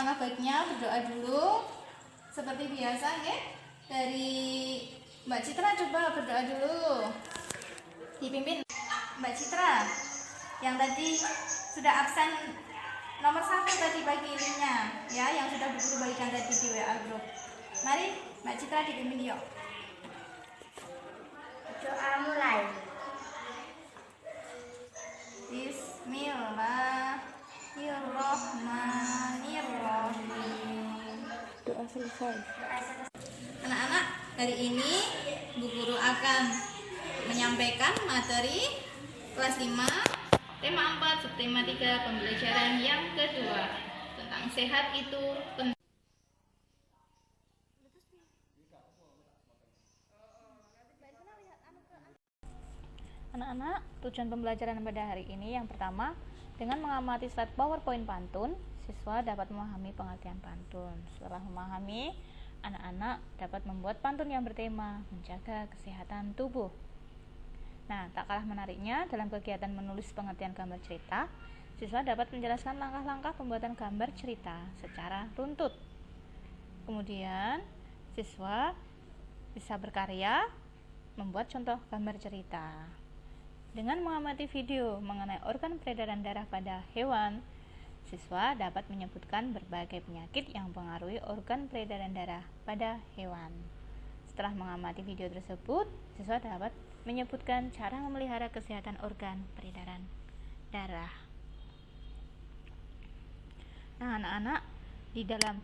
alangkah baiknya berdoa dulu seperti biasa ya. Dari Mbak Citra coba berdoa dulu. Dipimpin Mbak Citra yang tadi sudah absen nomor 1 tadi pagi linknya ya, yang sudah guru bagikan tadi di WA group. Mari Mbak Citra dipimpin yuk. Doa mulai. Bismillahirrahmanirrahim. Doa selesai. Anak-anak, hari ini Bu Guru akan menyampaikan materi kelas 5, tema 4, subtema 3, pembelajaran yang kedua tentang sehat itu penting. Anak-anak, tujuan pembelajaran pada hari ini yang pertama, dengan mengamati slide PowerPoint pantun, siswa dapat memahami pengertian pantun. Setelah memahami, anak-anak dapat membuat pantun yang bertema menjaga kesehatan tubuh. Nah, tak kalah menariknya, dalam kegiatan menulis pengertian gambar cerita, siswa dapat menjelaskan langkah-langkah pembuatan gambar cerita secara runtut. Kemudian, siswa bisa berkarya membuat contoh gambar cerita. Dengan mengamati video mengenai organ peredaran darah pada hewan, siswa dapat menyebutkan berbagai penyakit yang mempengaruhi organ peredaran darah pada hewan. Setelah mengamati video tersebut, siswa dapat menyebutkan cara memelihara kesehatan organ peredaran darah. Nah, anak-anak, di dalam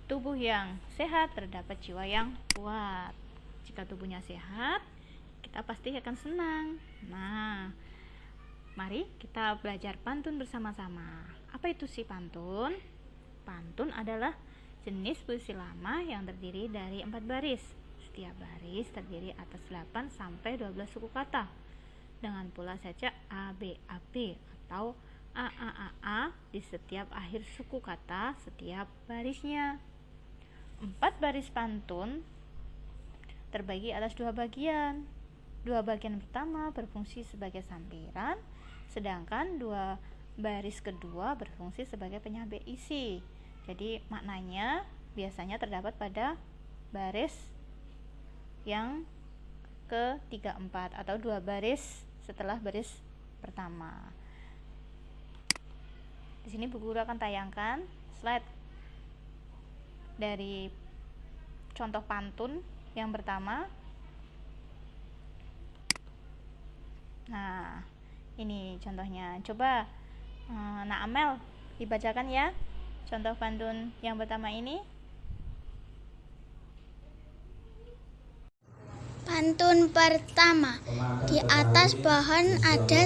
tubuh yang sehat terdapat jiwa yang kuat. Jika tubuhnya sehat, kita pasti akan senang. Nah, mari kita belajar pantun bersama-sama. Apa itu sih pantun? Pantun adalah jenis puisi lama yang terdiri dari 4 baris. Setiap baris terdiri atas 8 sampai 12 suku kata. Dengan pula saja A, B, A, B atau A, A, A, A di setiap akhir suku kata setiap barisnya. 4 baris pantun terbagi atas 2 bagian. 2 bagian pertama berfungsi sebagai sampiran, sedangkan 2 baris kedua berfungsi sebagai penyabet isi. Jadi maknanya biasanya terdapat pada baris yang ke-3, 4 atau 2 baris setelah baris pertama. Di sini Bu Guru akan tayangkan slide dari contoh pantun yang pertama. Nah, ini contohnya. Coba Nak Amel dibacakan ya contoh pantun yang pertama ini. Pantun pertama. Di atas pohon ada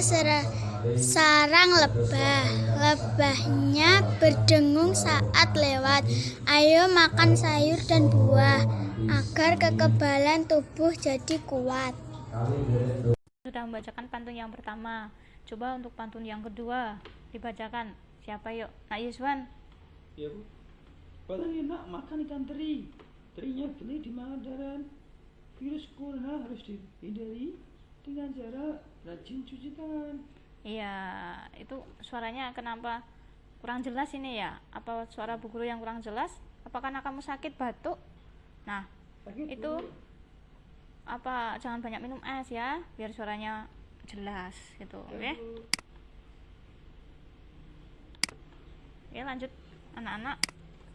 sarang lebah. Lebahnya berdengung saat lewat. Ayo makan sayur dan buah agar kekebalan tubuh jadi kuat. Sudah membacakan pantun yang pertama. Coba untuk pantun yang kedua dibacakan. Siapa yuk? Nak Yuswan. Ya Bu, paling enak makan ikan teri. Terinya benih di Madaran. Virus corona harus dihindari dengan cara rajin cuci tangan. Iya, itu suaranya kenapa kurang jelas ini ya? Apa suara Bu Guru yang kurang jelas? Apakah karena kamu sakit batuk? Nah, Sakit, itu Bu. apa, jangan banyak minum es ya, biar suaranya jelas gitu. Oke? Oke, lanjut anak-anak.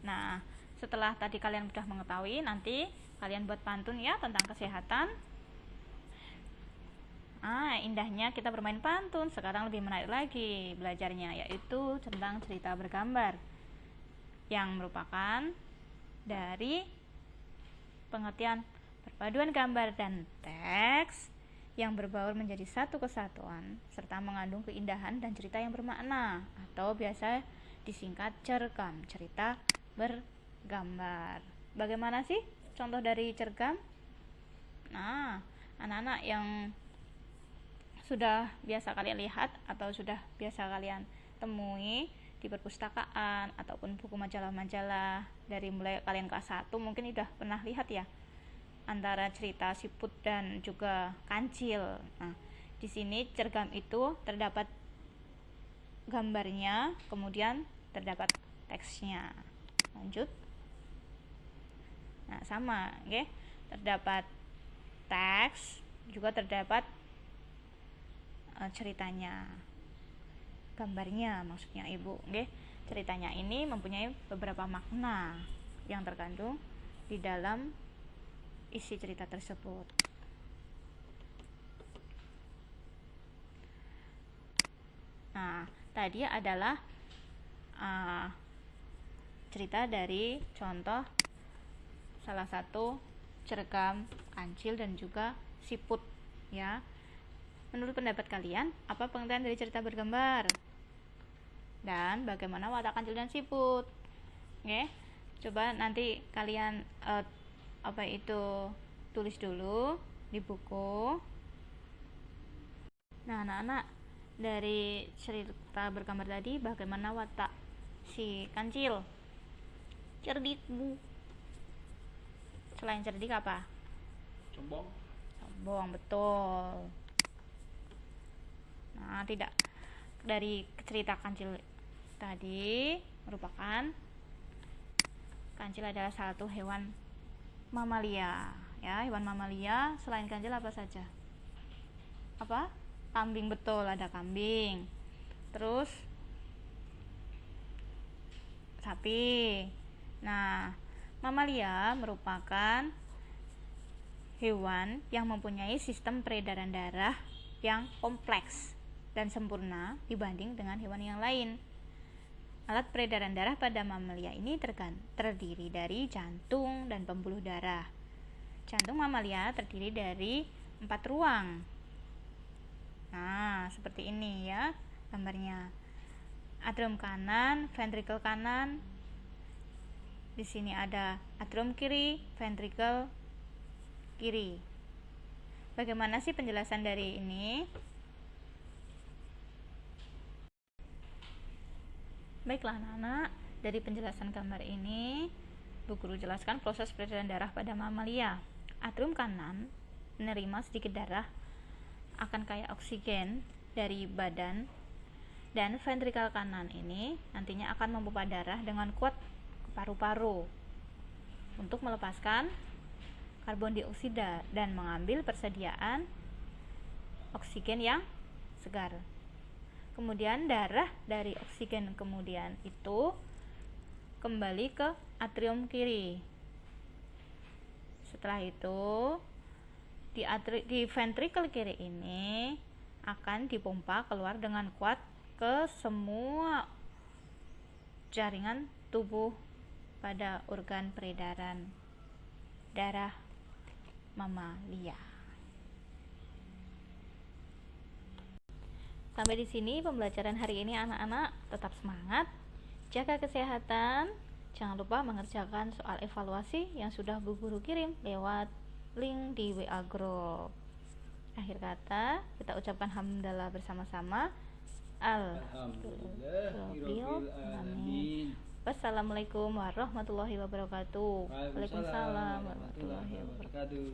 Nah, setelah tadi kalian sudah mengetahui, nanti kalian buat pantun ya tentang kesehatan. Indahnya kita bermain pantun. Sekarang lebih menarik lagi belajarnya, yaitu tentang cerita bergambar, yang merupakan dari pengertian perpaduan gambar dan teks yang berbaur menjadi satu kesatuan serta mengandung keindahan dan cerita yang bermakna, atau biasa disingkat cergam, cerita bergambar. Bagaimana sih contoh dari cergam? Nah, anak-anak yang sudah biasa kalian lihat atau sudah biasa kalian temui di perpustakaan ataupun buku majalah-majalah dari mulai kalian kelas 1 mungkin sudah pernah lihat ya, antara cerita siput dan juga kancil. Nah, di sini cergam itu terdapat gambarnya, kemudian terdapat teksnya. Lanjut. Nah, sama, oke. Terdapat teks, juga terdapat ceritanya. Gambarnya maksudnya Ibu, oke. Ceritanya ini mempunyai beberapa makna yang terkandung di dalam isi cerita tersebut. Nah, tadi adalah cerita dari contoh salah satu cergam, kancil, dan juga siput, ya. Menurut pendapat kalian, apa pengertian dari cerita bergambar? Dan bagaimana watak kancil dan siput? Oke, coba nanti kalian tulis dulu di buku. Nah, anak-anak, dari cerita bergambar tadi, bagaimana watak si kancil? Cerdik, Bu. Selain cerdik apa? Sombong. Sombong, betul. Nah, tidak. Dari cerita kancil tadi merupakan kancil adalah salah satu hewan mamalia, ya. Hewan mamalia. Selain kancil apa saja? Apa? Kambing, betul, ada kambing. Terus sapi. Nah, mamalia merupakan hewan yang mempunyai sistem peredaran darah yang kompleks dan sempurna dibanding dengan hewan yang lain. Alat peredaran darah pada mamalia ini terdiri dari jantung dan pembuluh darah. Jantung mamalia terdiri dari 4 ruang. Nah, seperti ini ya gambarnya. Atrium kanan, ventrikel kanan. Di sini ada atrium kiri, ventrikel kiri. Bagaimana sih penjelasan dari ini? Baiklah anak-anak, dari penjelasan gambar ini, Bu Guru jelaskan proses peredaran darah pada mamalia. Atrium kanan menerima sedikit darah akan kaya oksigen dari badan, dan ventrikel kanan ini nantinya akan memompa darah dengan kuat ke paru-paru untuk melepaskan karbon dioksida dan mengambil persediaan oksigen yang segar. Kemudian darah dari oksigen kemudian itu kembali ke atrium kiri. Setelah itu di ventrikel kiri ini akan dipompa keluar dengan kuat ke semua jaringan tubuh pada organ peredaran darah mamalia. Sampai di sini pembelajaran hari ini anak-anak. Tetap semangat, jaga kesehatan, jangan lupa mengerjakan soal evaluasi yang sudah Bu Guru kirim lewat link di WA Group. Akhir kata, kita ucapkan hamdalah bersama-sama. Alhamdulillahirobbilalamin. Wassalamualaikum warahmatullahi wabarakatuh. Waalaikumsalam warahmatullahi wabarakatuh.